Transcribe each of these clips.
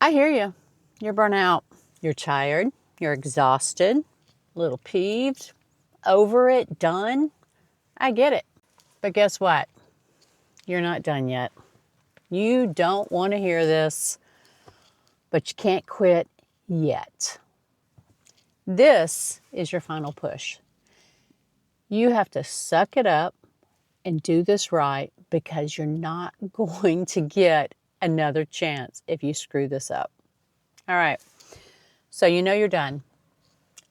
I hear you. You're burnt out. You're tired. You're exhausted, a little peeved, over it, done. I get it. But guess what? You're not done yet. You don't want to hear this, but you can't quit yet. This is your final push. You have to suck it up and do this right because you're not going to get another chance if you screw this up. All right. So you know you're done.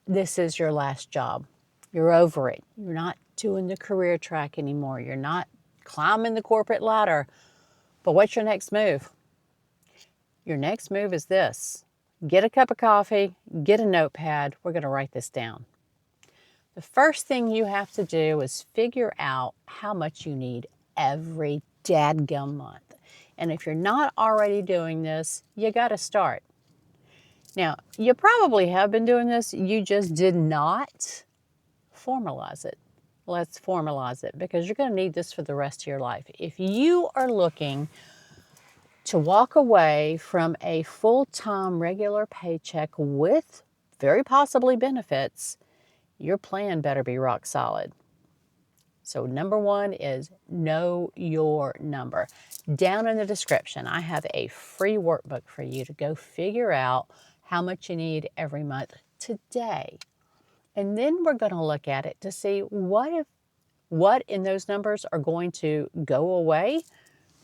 This is your last job. You're over it. You're not doing the career track anymore. You're not climbing the corporate ladder. But what's your next move? Your next move is this. Get a cup of coffee, get a notepad. We're going to write this down. The first thing you have to do is figure out how much you need every dadgum month. And if you're not already doing this, you got to start. Now, you probably have been doing this, you just did not formalize it. Let's formalize it because you're going to need this for the rest of your life. If you are looking to walk away from a full-time regular paycheck with very possibly benefits, your plan better be rock solid. So number one is know your number. Down in the description, I have a free workbook for you to go figure out how much you need every month today. And then we're going to look at it to see what in those numbers are going to go away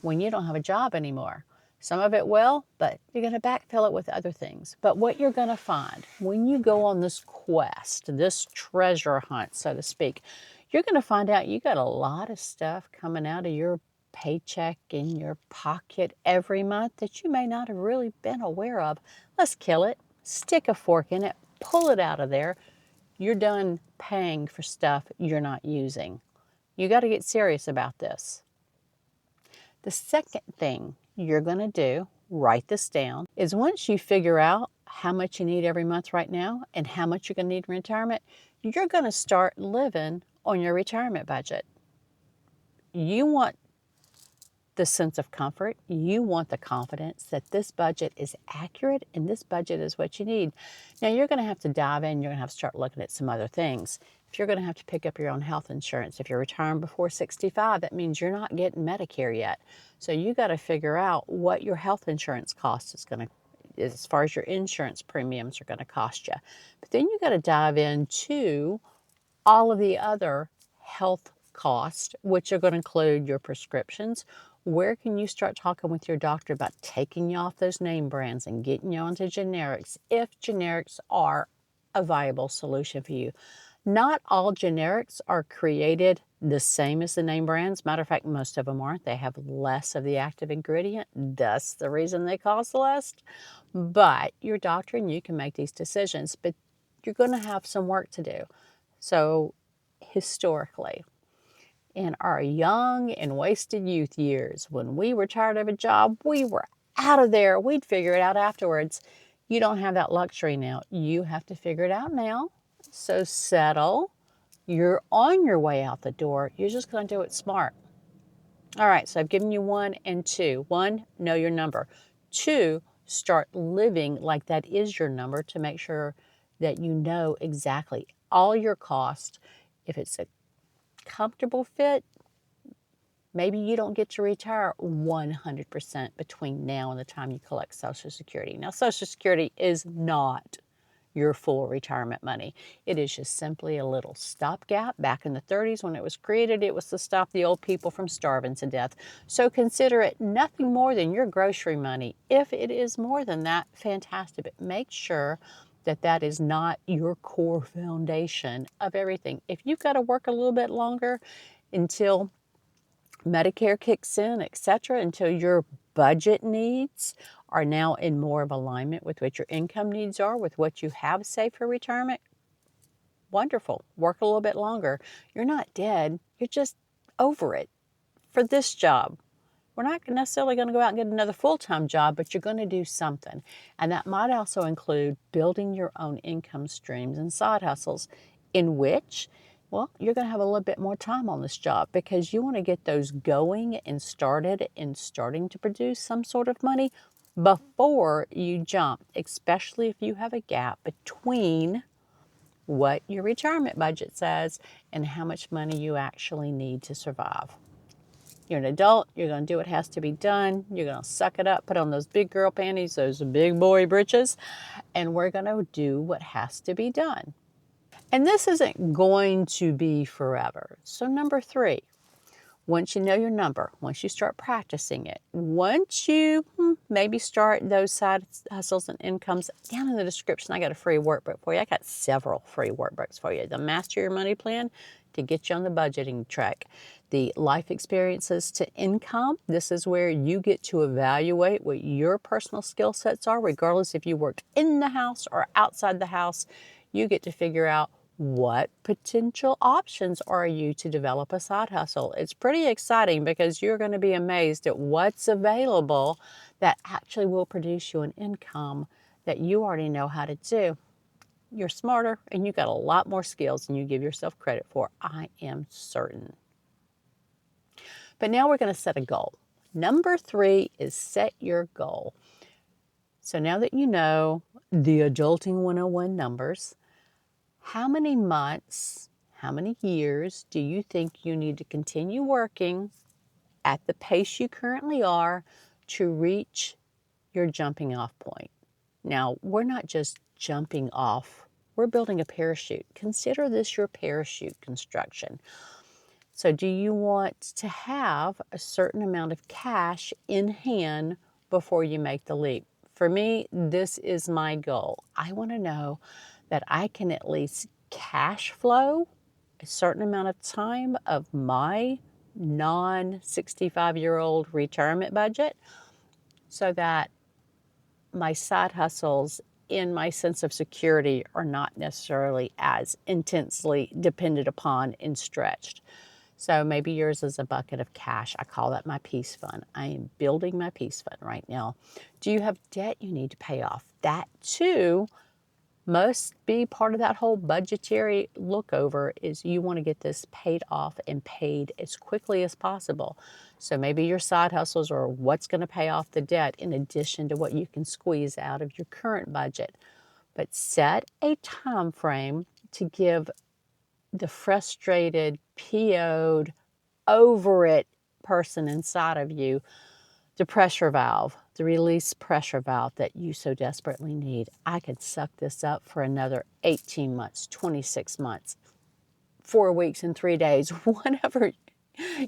when you don't have a job anymore. Some of it will, but you're going to backfill it with other things. But what you're going to find when you go on this quest, this treasure hunt, so to speak, you're going to find out you got a lot of stuff coming out of your paycheck in your pocket every month that you may not have really been aware of. Let's kill it, stick a fork in it, pull it out of there. You're done paying for stuff you're not using. You got to get serious about this. The second thing you're going to do, write this down, is once you figure out how much you need every month right now and how much you're going to need in retirement, you're going to start living on your retirement budget. You want the sense of comfort. You want the confidence that this budget is accurate and this budget is what you need. Now, you're going to have to dive in. You're going to have to start looking at some other things. If you're going to have to pick up your own health insurance, if you're retiring before 65, that means you're not getting Medicare yet. So you got to figure out what your health insurance cost is going to, as far as your insurance premiums are going to cost you. But then you got to dive into all of the other health costs, which are going to include your prescriptions. Where can you start talking with your doctor about taking you off those name brands and getting you onto generics if generics are a viable solution for you? Not all generics are created the same as the name brands. Matter of fact, most of them aren't. They have less of the active ingredient. That's the reason they cost less. But your doctor and you can make these decisions, but you're going to have some work to do. So historically, in our young and wasted youth years, when we were tired of a job, we were out of there. We'd figure it out afterwards. You don't have that luxury now. You have to figure it out now. So settle. You're on your way out the door. You're just going to do it smart. All right, so I've given you 1 and 2. 1, know your number. 2, start living like that is your number to make sure that you know exactly all your costs. If it's a comfortable fit, maybe you don't get to retire 100% between now and the time you collect Social Security. Now, Social Security is not your full retirement money. It is just simply a little stopgap. Back in the 30s when it was created, it was to stop the old people from starving to death. So consider it nothing more than your grocery money. If it is more than that, fantastic. But make sure that that is not your core foundation of everything. If you've got to work a little bit longer until Medicare kicks in, etc., until your budget needs are now in more of alignment with what your income needs are, with what you have saved for retirement, wonderful. Work a little bit longer. You're not dead. You're just over it for this job. We're not necessarily going to go out and get another full-time job, but you're going to do something. And that might also include building your own income streams and side hustles in which, well, you're going to have a little bit more time on this job because you want to get those going and started and starting to produce some sort of money before you jump, especially if you have a gap between what your retirement budget says and how much money you actually need to survive. You're an adult, you're going to do what has to be done, you're going to suck it up, put on those big girl panties, those big boy britches, and we're going to do what has to be done. And this isn't going to be forever. So number 3, once you know your number, once you start practicing it, once you maybe start those side hustles and incomes, down in the description, I got a free workbook for you. I got several free workbooks for you. The Master Your Money Plan to get you on the budgeting track. The Life Experiences to Income. This is where you get to evaluate what your personal skill sets are, regardless if you work in the house or outside the house. You get to figure out what potential options are you to develop a side hustle. It's pretty exciting because you're going to be amazed at what's available that actually will produce you an income that you already know how to do. You're smarter and you got a lot more skills than you give yourself credit for, I am certain. But now we're going to set a goal. Number 3 is set your goal. So now that you know the Adulting 101 numbers, how many months, how many years do you think you need to continue working at the pace you currently are to reach your jumping off point? Now, we're not just jumping off, we're building a parachute. Consider this your parachute construction. So do you want to have a certain amount of cash in hand before you make the leap? For me, this is my goal. I want to know that I can at least cash flow a certain amount of time of my non-65-year-old retirement budget so that my side hustles in my sense of security are not necessarily as intensely dependent upon and stretched. So maybe yours is a bucket of cash. I call that my peace fund. I am building my peace fund right now. Do you have debt you need to pay off? That too must be part of that whole budgetary look over, is you want to get this paid off and paid as quickly as possible. So maybe your side hustles are what's going to pay off the debt in addition to what you can squeeze out of your current budget. But set a time frame to give the frustrated, PO'd, over it person inside of you the pressure valve, the release pressure valve that you so desperately need. I could suck this up for another 18 months, 26 months, 4 weeks and 3 days, whatever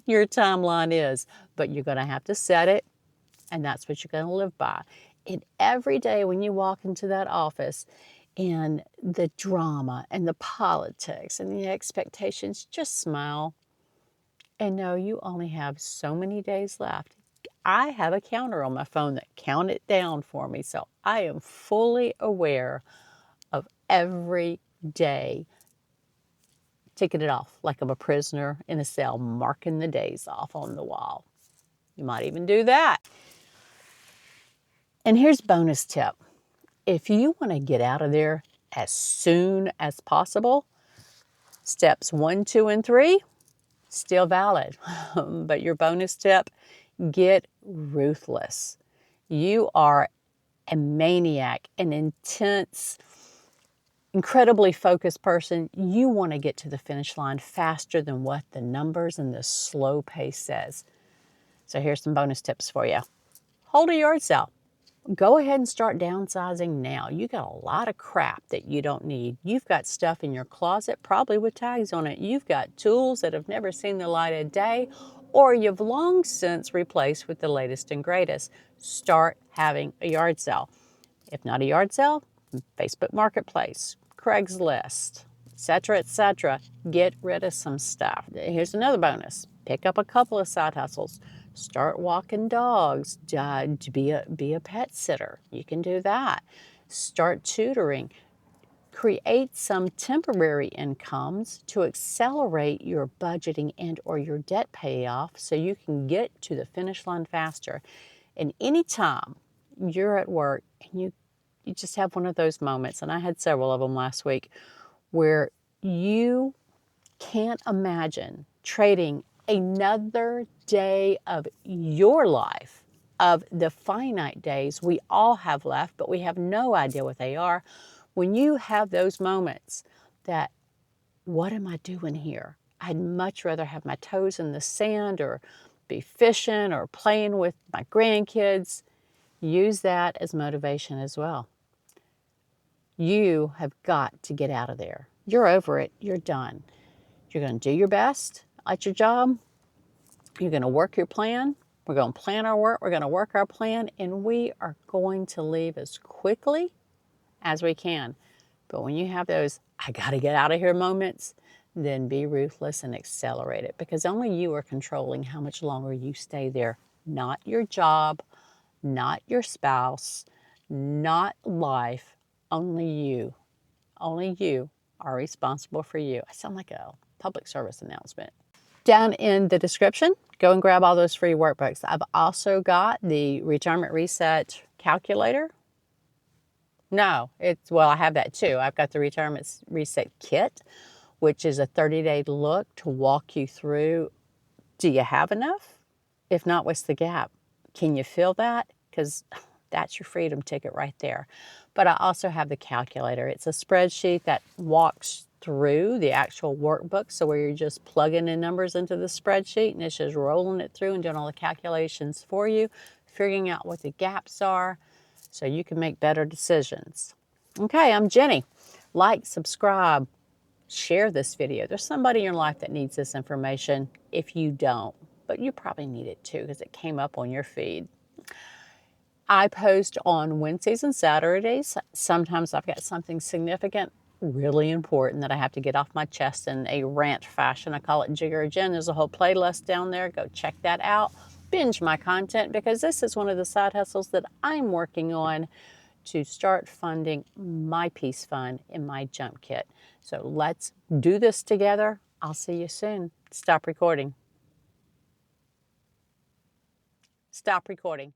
your timeline is. But you're going to have to set it, and that's what you're going to live by. And every day when you walk into that office, and the drama and the politics and the expectations, just smile and know you only have so many days left. I have a counter on my phone that count it down for me, so I am fully aware of every day, ticking it off like I'm a prisoner in a cell, marking the days off on the wall. You might even do that. And here's a bonus tip. If you want to get out of there as soon as possible, steps 1, 2, and 3, still valid. But your bonus tip, get ruthless. You are a maniac, an intense, incredibly focused person. You want to get to the finish line faster than what the numbers and the slow pace says. So here's some bonus tips for you. Hold a yard sale. Go ahead and start downsizing now. You got a lot of crap that you don't need. You've got stuff in your closet, probably with tags on it. You've got tools that have never seen the light of day, or you've long since replaced with the latest and greatest. Start having a yard sale. If not a yard sale, Facebook Marketplace, Craigslist, etc., etc. Get rid of some stuff. Here's another bonus. Pick up a couple of side hustles. Start walking dogs, to be a pet sitter. You can do that. Start tutoring. Create some temporary incomes to accelerate your budgeting and or your debt payoff so you can get to the finish line faster. And anytime you're at work and you just have one of those moments, and I had several of them last week, where you can't imagine trading another day of your life, of the finite days we all have left, but we have no idea what they are. When you have those moments that, what am I doing here? I'd much rather have my toes in the sand or be fishing or playing with my grandkids. Use that as motivation as well. You have got to get out of there. You're over it. You're done. You're going to do your best at your job. You're going to work your plan. We're going to plan our work. We're going to work our plan. And we are going to leave as quickly as we can. But when you have those, I got to get out of here moments, then be ruthless and accelerate it. Because only you are controlling how much longer you stay there. Not your job, not your spouse, not life. Only you. Only you are responsible for you. I sound like a public service announcement. Down in the description, go and grab all those free workbooks. I've also got the Retirement Reset Calculator. No, well, I have that too. I've got the Retirement Reset Kit, which is a 30-day look to walk you through, do you have enough? If not, what's the gap? Can you feel that? Because that's your freedom ticket right there. But I also have the calculator. It's a spreadsheet that walks through the actual workbook, so where you're just plugging in numbers into the spreadsheet and it's just rolling it through and doing all the calculations for you, figuring out what the gaps are so you can make better decisions. Okay, I'm Jenny. Like, subscribe, share this video. There's somebody in your life that needs this information. If you don't, but you probably need it too because it came up on your feed. I post on Wednesdays and Saturdays. Sometimes I've got something significant, really important that I have to get off my chest in a rant fashion. I call it Jigger Jen. There's a whole playlist down there. Go check that out. Binge my content because this is one of the side hustles that I'm working on to start funding my peace fund in my jump kit. So let's do this together. I'll see you soon. Stop recording. Stop recording.